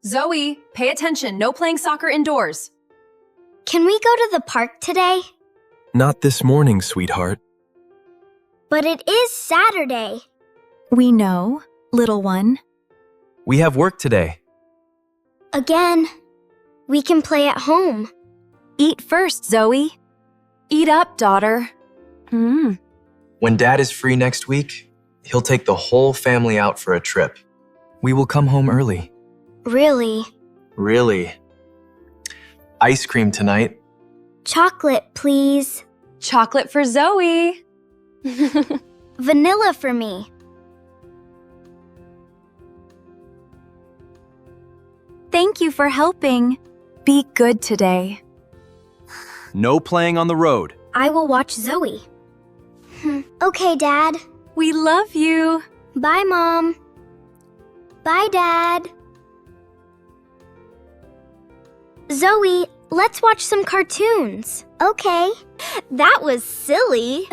Zoe, pay attention. No playing soccer indoors. Can we go to the park today? Not this morning, sweetheart. But it is Saturday. We know, little one. We have work today. Again, we can play at home. Eat first, Zoe. Eat up, daughter. When Dad is free next week, he'll take the whole family out for a trip. We will come home early. Really? Really. Ice cream tonight. Chocolate, please. Chocolate for Zoe. Vanilla for me. Thank you for helping. Be good today. No playing on the road. I will watch Zoe. Okay, Dad. We love you. Bye, Mom. Bye, Dad. Zoe, let's watch some cartoons. Okay. That was silly.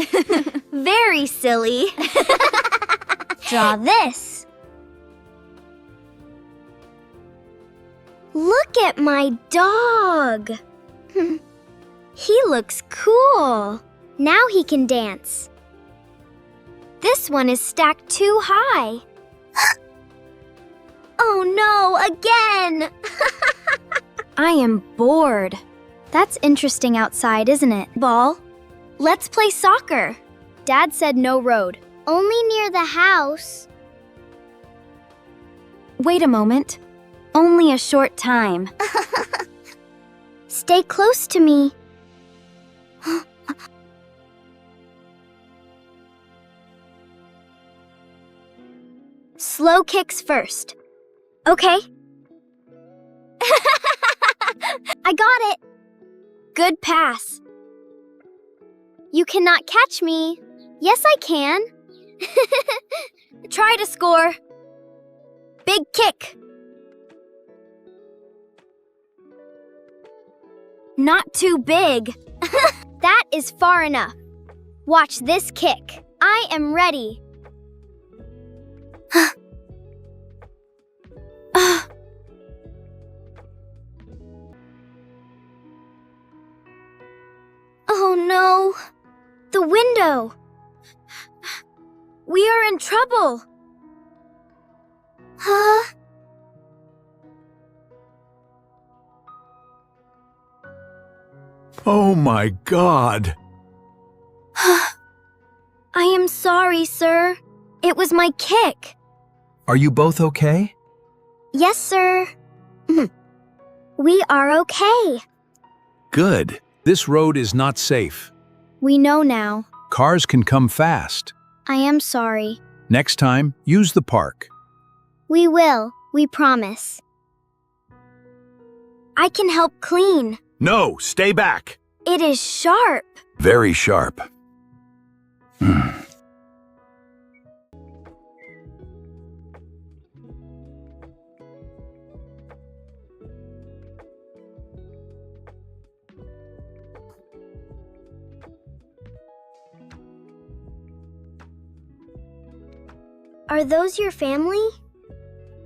Very silly. Draw this. Look at my dog. He looks cool. Now he can dance. This one is stacked too high. Oh no, again! I am bored. That's interesting outside, isn't it? Ball, let's play soccer. Dad said no road. Only near the house. Wait a moment. Only a short time. Stay close to me. Slow kicks first. Okay. I got it. Good pass. You cannot catch me. Yes, I can. Try to score. Big kick. Not too big. That is far enough. Watch this kick. I am ready. Oh no. The window. We are in trouble. Huh? Oh my God! I am sorry, sir. It was my kick. Are you both okay? Yes, sir. We are okay. Good. This road is not safe. We know now. Cars can come fast. I am sorry. Next time, use the park. We will. We promise. I can help clean. No, stay back. It is sharp. Very sharp. Are those your family?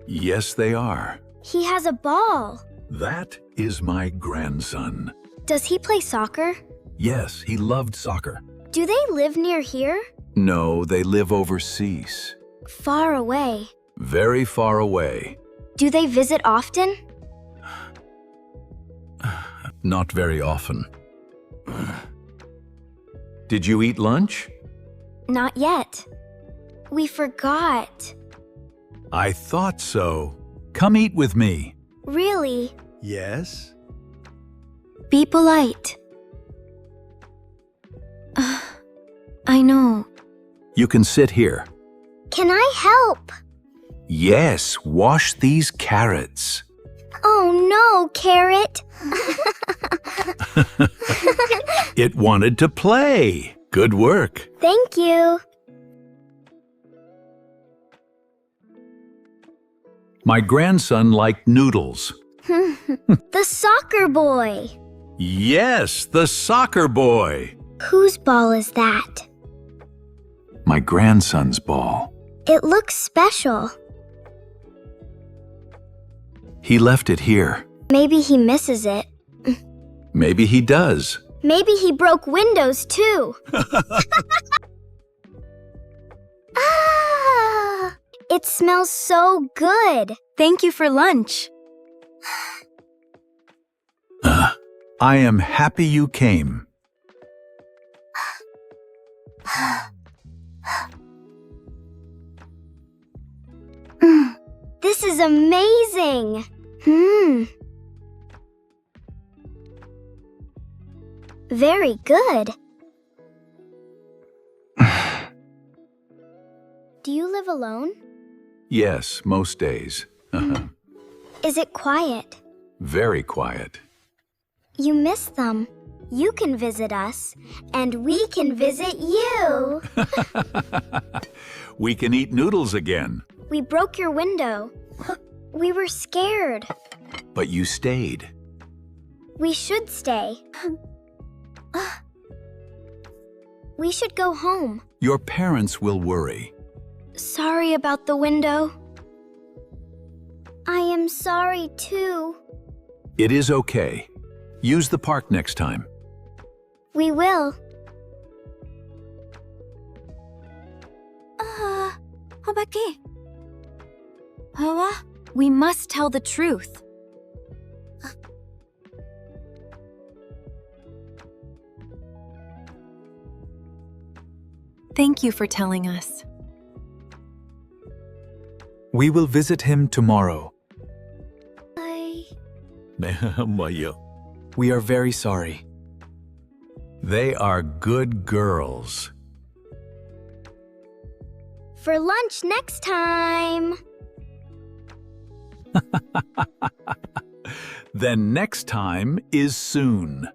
Yes, they are. He has a ball. That is my grandson. Does he play soccer? Yes, he loved soccer. Do they live near here? No, they live overseas. Far away. Very far away. Do they visit often? Not very often. Did you eat lunch? Not yet. We forgot. I thought so. Come eat with me. Really? Yes? Be polite. I know. You can sit here. Can I help? Yes, wash these carrots. Oh no, Carrot. It wanted to play. Good work. Thank you. My grandson liked noodles. The soccer boy. Yes, the soccer boy. Whose ball is that? My grandson's ball. It looks special. He left it here. Maybe he misses it. Maybe he does. Maybe he broke windows too. Ah! It smells so good. Thank you for lunch. I am happy you came. This is amazing. Very good. Do you live alone? Yes, most days. Is it quiet? Very quiet. You miss them. You can visit us, and we can visit you. We can eat noodles again. We broke your window. We were scared. But you stayed. We should stay. We should go home. Your parents will worry. Sorry about the window. I am sorry too. It is okay. Use the park next time. We will. We must tell the truth. Thank you for telling us. We will visit him tomorrow. We are very sorry. They are good girls. For lunch next time. Then next time is soon.